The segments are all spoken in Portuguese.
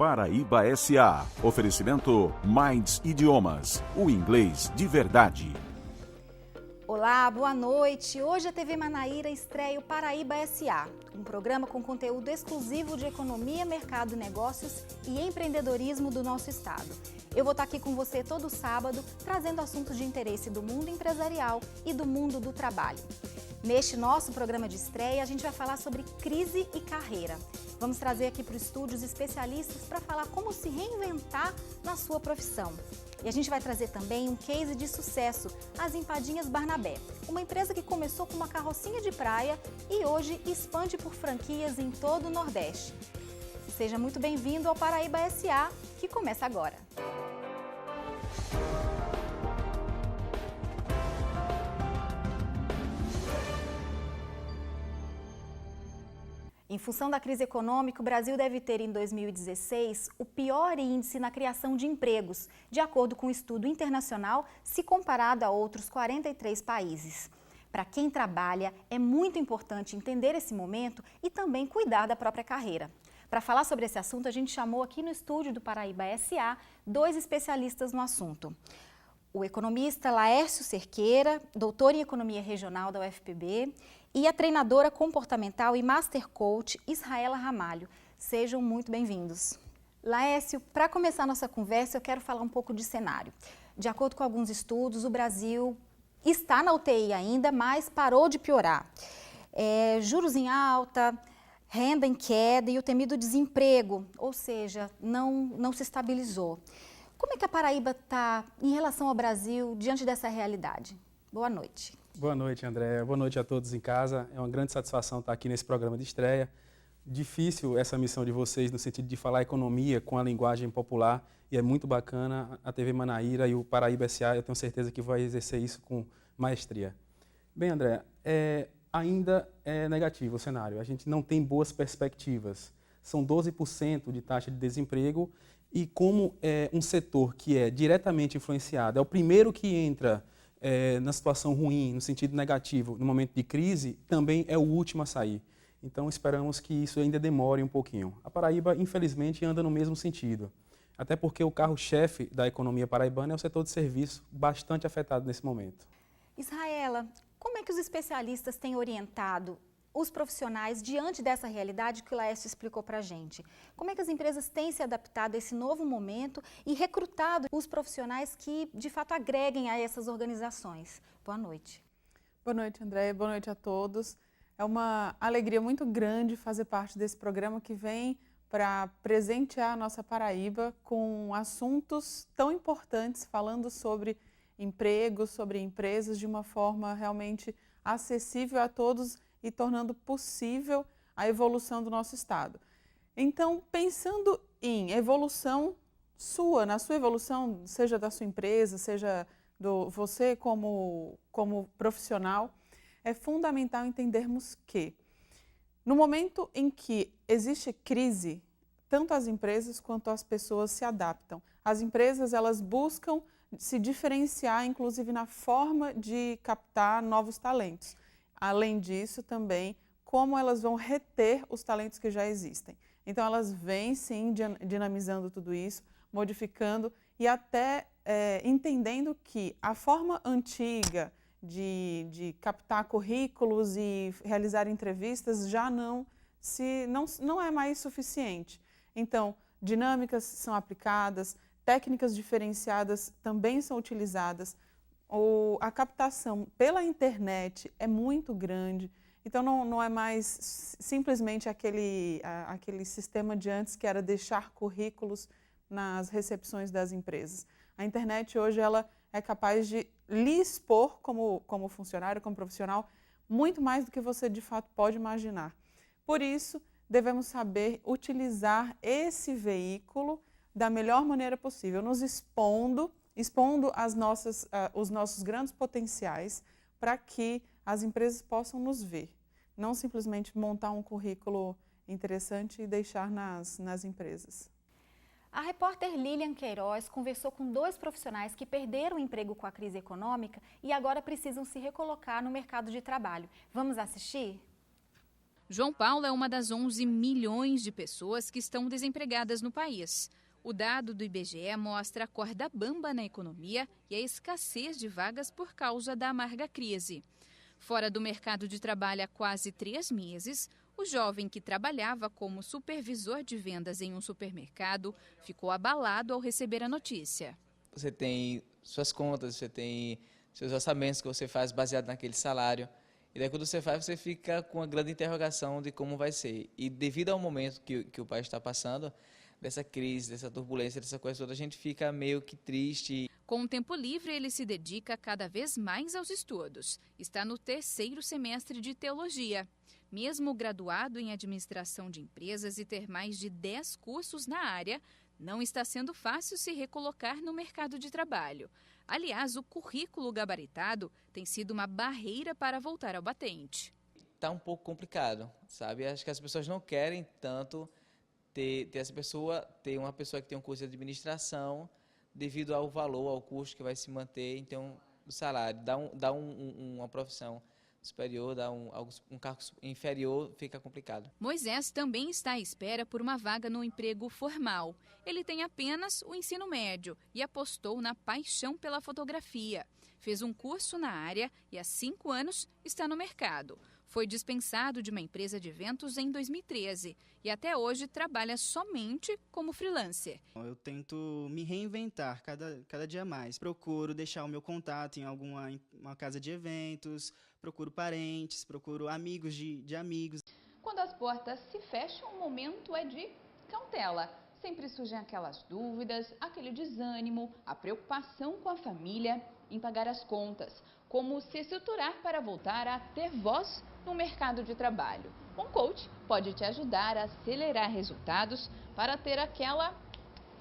Paraíba S.A. Oferecimento Minds Idiomas, o inglês de verdade. Olá, boa noite. Hoje a TV Manaíra estreia o Paraíba S.A., um programa com conteúdo exclusivo de economia, mercado, negócios e empreendedorismo do nosso estado. Eu vou estar aqui com você todo sábado, trazendo assuntos de interesse do mundo empresarial e do mundo do trabalho. Neste nosso programa de estreia, a gente vai falar sobre crise e carreira. Vamos trazer aqui para o estúdio os especialistas para falar como se reinventar na sua profissão. E a gente vai trazer também um case de sucesso, as Empadinhas Barnabé, uma empresa que começou com uma carrocinha de praia e hoje expande por franquias em todo o Nordeste. Seja muito bem-vindo ao Paraíba S.A., que começa agora. Em função da crise econômica, o Brasil deve ter em 2016 o pior índice na criação de empregos, de acordo com um estudo internacional, se comparado a outros 43 países. Para quem trabalha, é muito importante entender esse momento e também cuidar da própria carreira. Para falar sobre esse assunto, a gente chamou aqui no estúdio do Paraíba S.A. dois especialistas no assunto. O economista Laércio Cerqueira, doutor em Economia Regional da UFPB, e a treinadora comportamental e Master Coach Israela Ramalho. Sejam muito bem-vindos. Laércio, para começar a nossa conversa, eu quero falar um pouco de cenário. De acordo com alguns estudos, o Brasil está na UTI ainda, mas parou de piorar. Juros em alta, renda em queda e o temido desemprego, ou seja, não se estabilizou. Como é que a Paraíba está em relação ao Brasil diante dessa realidade? Boa noite. Boa noite, André. Boa noite a todos em casa. É uma grande satisfação estar aqui nesse programa de estreia. Difícil essa missão de vocês no sentido de falar economia com a linguagem popular e é muito bacana a TV Manaíra e o Paraíba S.A. Eu tenho certeza que vai exercer isso com maestria. Bem, André, ainda é negativo o cenário. A gente não tem boas perspectivas. São 12% de taxa de desemprego e como é um setor que é diretamente influenciado, é o primeiro que entra na situação ruim, no sentido negativo, no momento de crise, também é o último a sair. Então, esperamos que isso ainda demore um pouquinho. A Paraíba, infelizmente, anda no mesmo sentido. Até porque o carro-chefe da economia paraibana é o setor de serviço, bastante afetado nesse momento. Israela, como é que os especialistas têm orientado os profissionais diante dessa realidade que o Laércio explicou para a gente? Como é que as empresas têm se adaptado a esse novo momento e recrutado os profissionais que, de fato, agreguem a essas organizações? Boa noite. Boa noite, André. Boa noite a todos. É uma alegria muito grande fazer parte desse programa que vem para presentear a nossa Paraíba com assuntos tão importantes, falando sobre empregos, sobre empresas de uma forma realmente acessível a todos e tornando possível a evolução do nosso estado. Então, pensando em evolução sua, na sua evolução, seja da sua empresa, seja você como profissional, é fundamental entendermos que no momento em que existe crise, tanto as empresas quanto as pessoas se adaptam. As empresas, elas buscam se diferenciar, inclusive na forma de captar novos talentos. Além disso, também, como elas vão reter os talentos que já existem. Então, elas vêm, sim, dinamizando tudo isso, modificando e até entendendo que a forma antiga de captar currículos e realizar entrevistas já não é mais suficiente. Então, dinâmicas são aplicadas, técnicas diferenciadas também são utilizadas. A captação pela internet é muito grande, então não é mais simplesmente aquele sistema de antes que era deixar currículos nas recepções das empresas. A internet hoje ela é capaz de lhe expor como funcionário, como profissional, muito mais do que você de fato pode imaginar. Por isso, devemos saber utilizar esse veículo da melhor maneira possível, nos expondo os nossos grandes potenciais para que as empresas possam nos ver. Não simplesmente montar um currículo interessante e deixar nas empresas. A repórter Lilian Queiroz conversou com dois profissionais que perderam o emprego com a crise econômica e agora precisam se recolocar no mercado de trabalho. Vamos assistir? João Paulo é uma das 11 milhões de pessoas que estão desempregadas no país. O dado do IBGE mostra a corda bamba na economia e a escassez de vagas por causa da amarga crise. Fora do mercado de trabalho há quase 3 meses, o jovem que trabalhava como supervisor de vendas em um supermercado ficou abalado ao receber a notícia. Você tem suas contas, você tem seus orçamentos que você faz baseado naquele salário. E daí quando você faz, você fica com uma grande interrogação de como vai ser. E devido ao momento que o país está passando, dessa crise, dessa turbulência, dessa coisa toda, a gente fica meio que triste. Com o tempo livre, ele se dedica cada vez mais aos estudos. Está no 3º semestre de teologia. Mesmo graduado em administração de empresas e ter mais de 10 cursos na área, não está sendo fácil se recolocar no mercado de trabalho. Aliás, o currículo gabaritado tem sido uma barreira para voltar ao batente. Está um pouco complicado, sabe? Acho que as pessoas não querem tanto ter uma pessoa que tem um curso de administração devido ao valor, ao custo que vai se manter, então o salário, dá uma profissão superior, dá um cargo inferior, fica complicado. Moisés também está à espera por uma vaga no emprego formal. Ele tem apenas o ensino médio e apostou na paixão pela fotografia. Fez um curso na área e há 5 anos está no mercado. Foi dispensado de uma empresa de eventos em 2013 e até hoje trabalha somente como freelancer. Eu tento me reinventar cada dia mais. Procuro deixar o meu contato em uma casa de eventos, procuro parentes, procuro amigos de amigos. Quando as portas se fecham, o momento é de cautela. Sempre surgem aquelas dúvidas, aquele desânimo, a preocupação com a família, em pagar as contas. Como se estruturar para voltar a ter voz no mercado de trabalho. Um coach pode te ajudar a acelerar resultados para ter aquela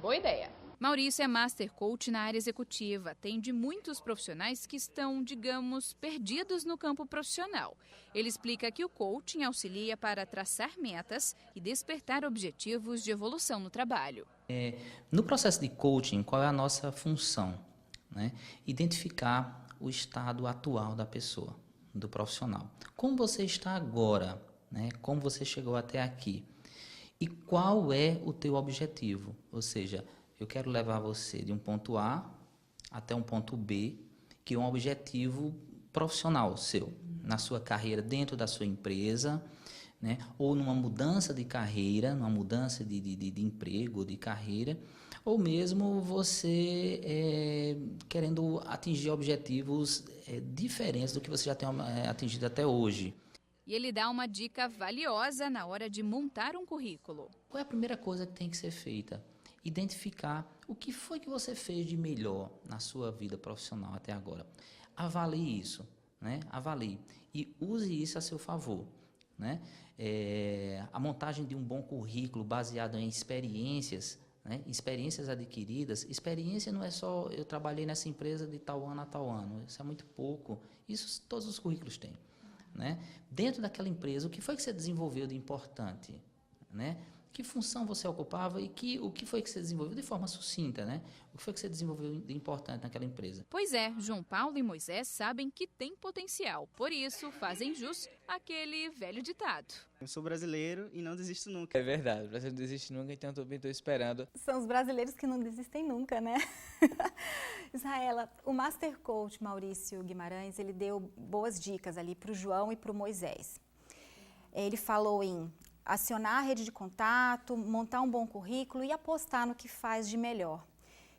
boa ideia. Maurício é Master Coach na área executiva. Atende muitos profissionais que estão, digamos, perdidos no campo profissional. Ele explica que o coaching auxilia para traçar metas e despertar objetivos de evolução no trabalho. No processo de coaching, qual é a nossa função? Identificar o estado atual da pessoa, do profissional. Como você está agora, como você chegou até aqui e qual é o teu objetivo, ou seja, eu quero levar você de um ponto A até um ponto B, que é um objetivo profissional seu, na sua carreira dentro da sua empresa, ou numa mudança de carreira, numa mudança de emprego, de carreira, ou mesmo você querendo atingir objetivos diferentes do que você já tem atingido até hoje. E ele dá uma dica valiosa na hora de montar um currículo. Qual é a primeira coisa que tem que ser feita? Identificar o que foi que você fez de melhor na sua vida profissional até agora. Avalie isso, avalie e use isso a seu favor. A montagem de um bom currículo baseado em experiências, experiências adquiridas. Experiência não é só eu trabalhei nessa empresa de tal ano a tal ano, isso é muito pouco, isso todos os currículos têm. Dentro daquela empresa, o que foi que você desenvolveu de importante? Que função você ocupava e o que foi que você desenvolveu de forma sucinta, O que foi que você desenvolveu de importante naquela empresa? Pois é, João Paulo e Moisés sabem que tem potencial, por isso fazem jus àquele velho ditado. Eu sou brasileiro e não desisto nunca. É verdade, o Brasil não desiste nunca, então também estou esperando. São os brasileiros que não desistem nunca, né? Israela, o Master Coach Maurício Guimarães, ele deu boas dicas ali para o João e para o Moisés. Ele falou em acionar a rede de contato, montar um bom currículo e apostar no que faz de melhor.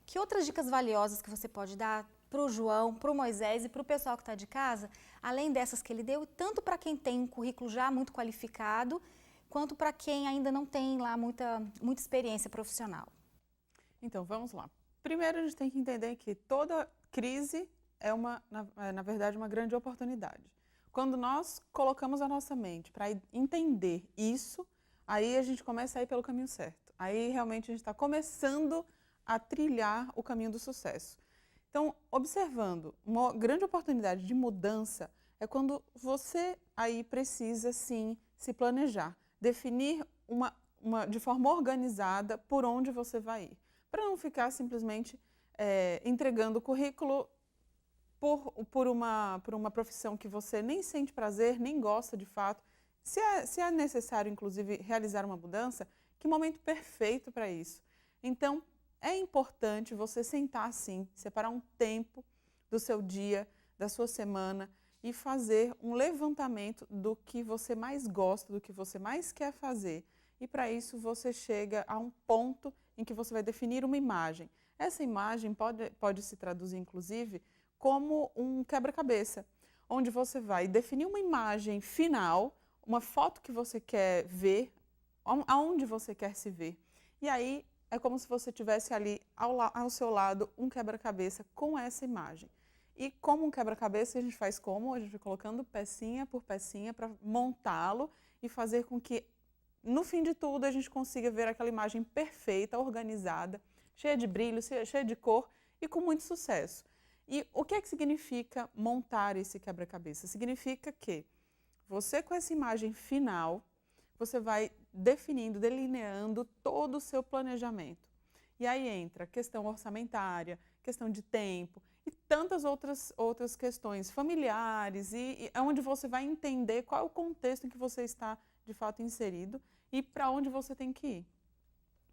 Que outras dicas valiosas que você pode dar para o João, para o Moisés e para o pessoal que está de casa, além dessas que ele deu, tanto para quem tem um currículo já muito qualificado, quanto para quem ainda não tem lá muita experiência profissional? Então, vamos lá. Primeiro, a gente tem que entender que toda crise é, na verdade, uma grande oportunidade. Quando nós colocamos a nossa mente para entender isso, aí a gente começa a ir pelo caminho certo. Aí realmente a gente está começando a trilhar o caminho do sucesso. Então, observando, uma grande oportunidade de mudança é quando você aí precisa, sim, se planejar, definir de forma organizada por onde você vai ir, para não ficar simplesmente entregando o currículo por uma profissão que você nem sente prazer, nem gosta de fato, Se é necessário, inclusive, realizar uma mudança, que momento perfeito para isso. Então, é importante você sentar assim, separar um tempo do seu dia, da sua semana e fazer um levantamento do que você mais gosta, do que você mais quer fazer. E para isso você chega a um ponto em que você vai definir uma imagem. Essa imagem pode se traduzir, inclusive, como um quebra-cabeça, onde você vai definir uma imagem final, uma foto que você quer ver, aonde você quer se ver. E aí é como se você tivesse ali ao seu lado um quebra-cabeça com essa imagem. E como um quebra-cabeça, a gente faz como? A gente vai colocando pecinha por pecinha para montá-lo e fazer com que, no fim de tudo, a gente consiga ver aquela imagem perfeita, organizada, cheia de brilho, cheia de cor e com muito sucesso. E o que é que significa montar esse quebra-cabeça? Significa que você, com essa imagem final, você vai definindo, delineando todo o seu planejamento. E aí entra questão orçamentária, questão de tempo e tantas outras questões familiares e onde você vai entender qual é o contexto em que você está de fato inserido e para onde você tem que ir.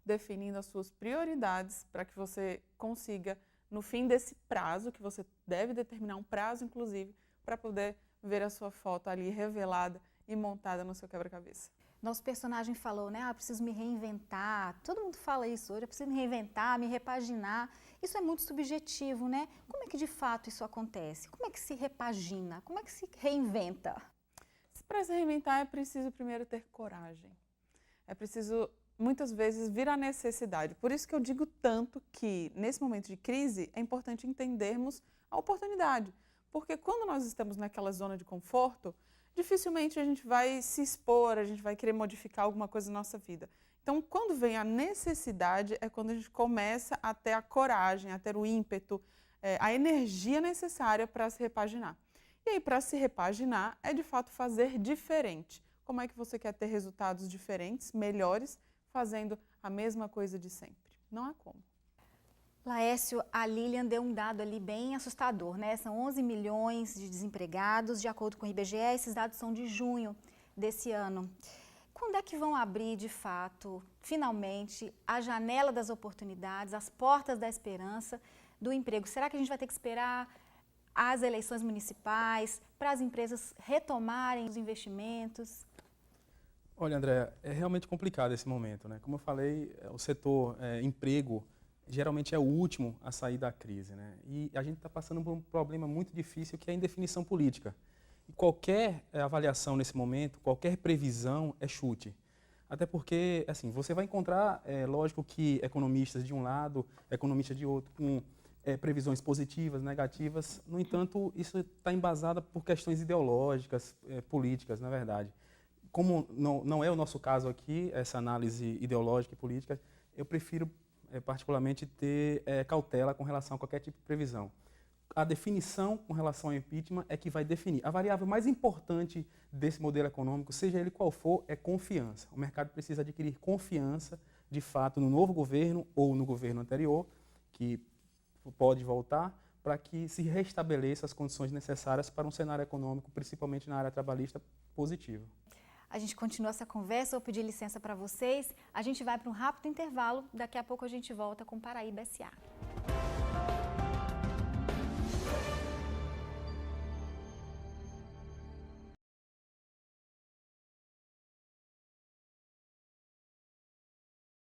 Definindo as suas prioridades para que você consiga, no fim desse prazo, que você deve determinar um prazo, inclusive, para poder ver a sua foto ali revelada e montada no seu quebra-cabeça. Nosso personagem falou, né? Eu preciso me reinventar. Todo mundo fala isso hoje, eu preciso me reinventar, me repaginar. Isso é muito subjetivo, né? Como é que de fato isso acontece? Como é que se repagina? Como é que se reinventa? Para se reinventar é preciso primeiro ter coragem. É preciso, muitas vezes, vir à necessidade. Por isso que eu digo tanto que, nesse momento de crise, é importante entendermos a oportunidade. Porque quando nós estamos naquela zona de conforto, dificilmente a gente vai se expor, a gente vai querer modificar alguma coisa na nossa vida. Então, quando vem a necessidade, é quando a gente começa a ter a coragem, a ter o ímpeto, a energia necessária para se repaginar. E aí, para se repaginar, é de fato fazer diferente. Como é que você quer ter resultados diferentes, melhores, fazendo a mesma coisa de sempre? Não há como. Laércio, a Lilian deu um dado ali bem assustador, né? São 11 milhões de desempregados, de acordo com o IBGE, esses dados são de junho desse ano. Quando é que vão abrir, de fato, finalmente, a janela das oportunidades, as portas da esperança do emprego? Será que a gente vai ter que esperar as eleições municipais para as empresas retomarem os investimentos? Olha, Andréa, é realmente complicado esse momento, né? Como eu falei, o setor emprego geralmente é o último a sair da crise, né? E a gente está passando por um problema muito difícil que é a indefinição política. E qualquer avaliação nesse momento, qualquer previsão é chute. Até porque, assim, você vai encontrar, lógico que economistas de um lado, economistas de outro, com previsões positivas, negativas. No entanto, isso está embasado por questões ideológicas, políticas, na verdade. Como não é o nosso caso aqui, essa análise ideológica e política, eu prefiro particularmente ter cautela com relação a qualquer tipo de previsão. A definição com relação ao impeachment é que vai definir. A variável mais importante desse modelo econômico, seja ele qual for, é confiança. O mercado precisa adquirir confiança, de fato, no novo governo ou no governo anterior, que pode voltar, para que se restabeleça as condições necessárias para um cenário econômico, principalmente na área trabalhista, positivo. A gente continua essa conversa, vou pedir licença para vocês. A gente vai para um rápido intervalo, daqui a pouco a gente volta com Paraíba S.A.